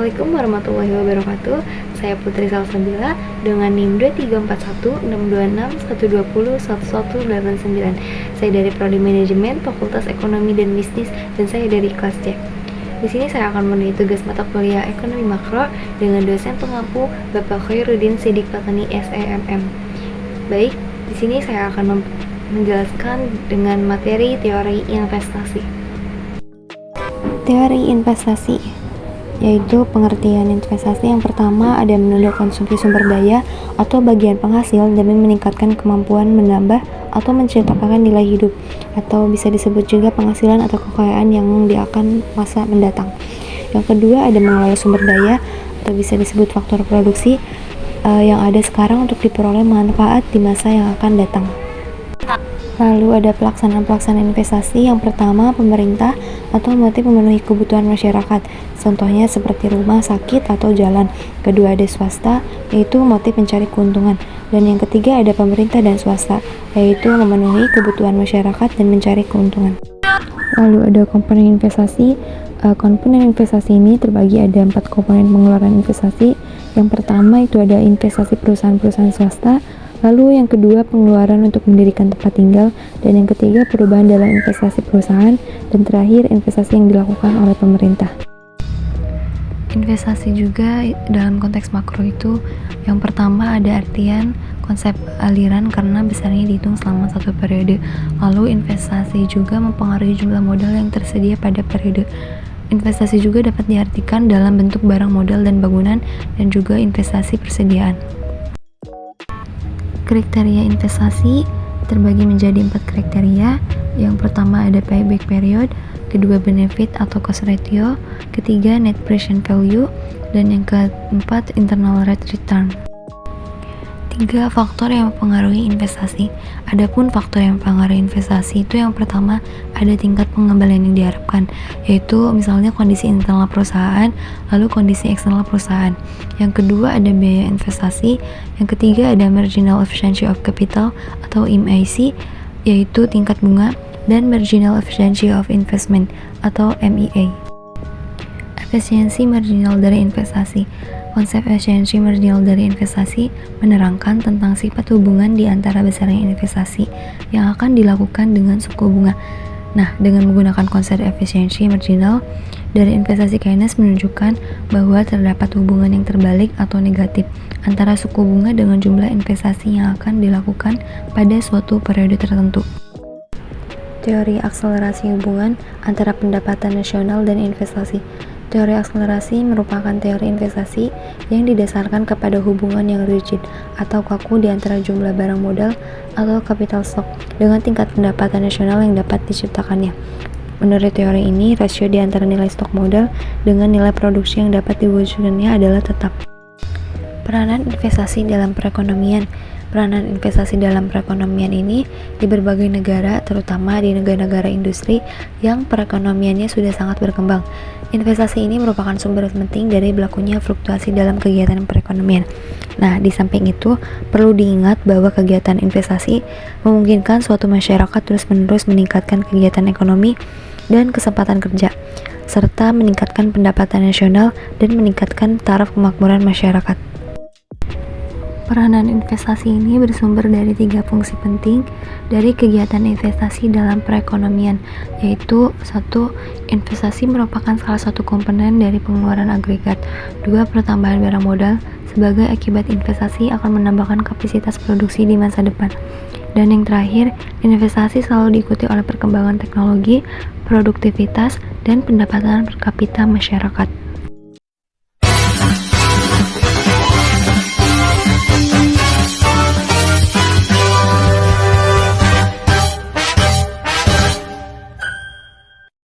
Assalamualaikum warahmatullahi wabarakatuh. Saya Putri Salsabila dengan NIM 23416261201189. Saya dari Prodi Manajemen Fakultas Ekonomi dan Bisnis dan saya dari kelas C. Di sini saya akan memenuhi tugas mata kuliah Ekonomi Makro dengan dosen pengampu Bapak Khairuddin Sidik Fatani SEMM. Baik, di sini saya akan menjelaskan dengan materi teori investasi. Teori investasi yaitu pengertian investasi yang pertama ada menunda konsumsi sumber daya atau bagian penghasil demi meningkatkan kemampuan menambah atau menciptakan nilai hidup, atau bisa disebut juga penghasilan atau kekayaan yang di akan masa mendatang. Yang kedua ada mengelola sumber daya atau bisa disebut faktor produksi yang ada sekarang untuk diperoleh manfaat di masa yang akan datang. Lalu ada pelaksanaan investasi. Yang pertama, pemerintah atau motif memenuhi kebutuhan masyarakat, contohnya seperti rumah sakit atau jalan. Kedua ada swasta, yaitu motif mencari keuntungan. Dan yang ketiga ada pemerintah dan swasta, yaitu memenuhi kebutuhan masyarakat dan mencari keuntungan. Lalu ada komponen investasi. Komponen investasi ini terbagi ada 4 komponen pengeluaran investasi. Yang pertama itu ada investasi perusahaan-perusahaan swasta. Lalu yang kedua pengeluaran untuk mendirikan tempat tinggal, dan yang ketiga perubahan dalam investasi perusahaan, dan terakhir investasi yang dilakukan oleh pemerintah. Investasi juga dalam konteks makro itu yang pertama ada artian konsep aliran karena besarnya dihitung selama satu periode. Lalu investasi juga mempengaruhi jumlah modal yang tersedia pada periode. Investasi juga dapat diartikan dalam bentuk barang modal dan bangunan, dan juga investasi persediaan. Kriteria investasi terbagi menjadi 4 kriteria. Yang pertama ada payback period, kedua benefit atau cost ratio, ketiga net present value, dan yang keempat internal rate return. 3 faktor yang mempengaruhi investasi. Adapun faktor yang mempengaruhi investasi itu yang pertama ada tingkat pengembalian yang diharapkan, yaitu misalnya kondisi internal perusahaan, lalu kondisi eksternal perusahaan. Yang kedua ada biaya investasi. Yang ketiga ada marginal efficiency of capital atau MIC, yaitu tingkat bunga, dan marginal efficiency of investment atau MEA. Efisiensi marginal dari investasi. Konsep efisiensi marginal dari investasi menerangkan tentang sifat hubungan di antara besarnya investasi yang akan dilakukan dengan suku bunga. Nah, dengan menggunakan konsep efisiensi marginal dari investasi, Keynes menunjukkan bahwa terdapat hubungan yang terbalik atau negatif antara suku bunga dengan jumlah investasi yang akan dilakukan pada suatu periode tertentu. Teori akselerasi hubungan antara pendapatan nasional dan investasi. Teori akselerasi merupakan teori investasi yang didasarkan kepada hubungan yang rigid atau kaku di antara jumlah barang modal atau capital stock dengan tingkat pendapatan nasional yang dapat diciptakannya. Menurut teori ini, rasio di antara nilai stok modal dengan nilai produksi yang dapat diwujudkannya adalah tetap. Peranan investasi dalam perekonomian. Peranan investasi dalam perekonomian ini di berbagai negara, terutama di negara-negara industri yang perekonomiannya sudah sangat berkembang. Investasi ini merupakan sumber penting dari berlakunya fluktuasi dalam kegiatan perekonomian. Nah, di samping itu, perlu diingat bahwa kegiatan investasi memungkinkan suatu masyarakat terus-menerus meningkatkan kegiatan ekonomi dan kesempatan kerja, serta meningkatkan pendapatan nasional dan meningkatkan taraf kemakmuran masyarakat. Peranan investasi ini bersumber dari 3 fungsi penting dari kegiatan investasi dalam perekonomian, yaitu 1. Investasi merupakan salah satu komponen dari pengeluaran agregat. 2. Pertambahan barang modal sebagai akibat investasi akan menambahkan kapasitas produksi di masa depan. Dan yang terakhir, investasi selalu diikuti oleh perkembangan teknologi, produktivitas, dan pendapatan per kapita masyarakat.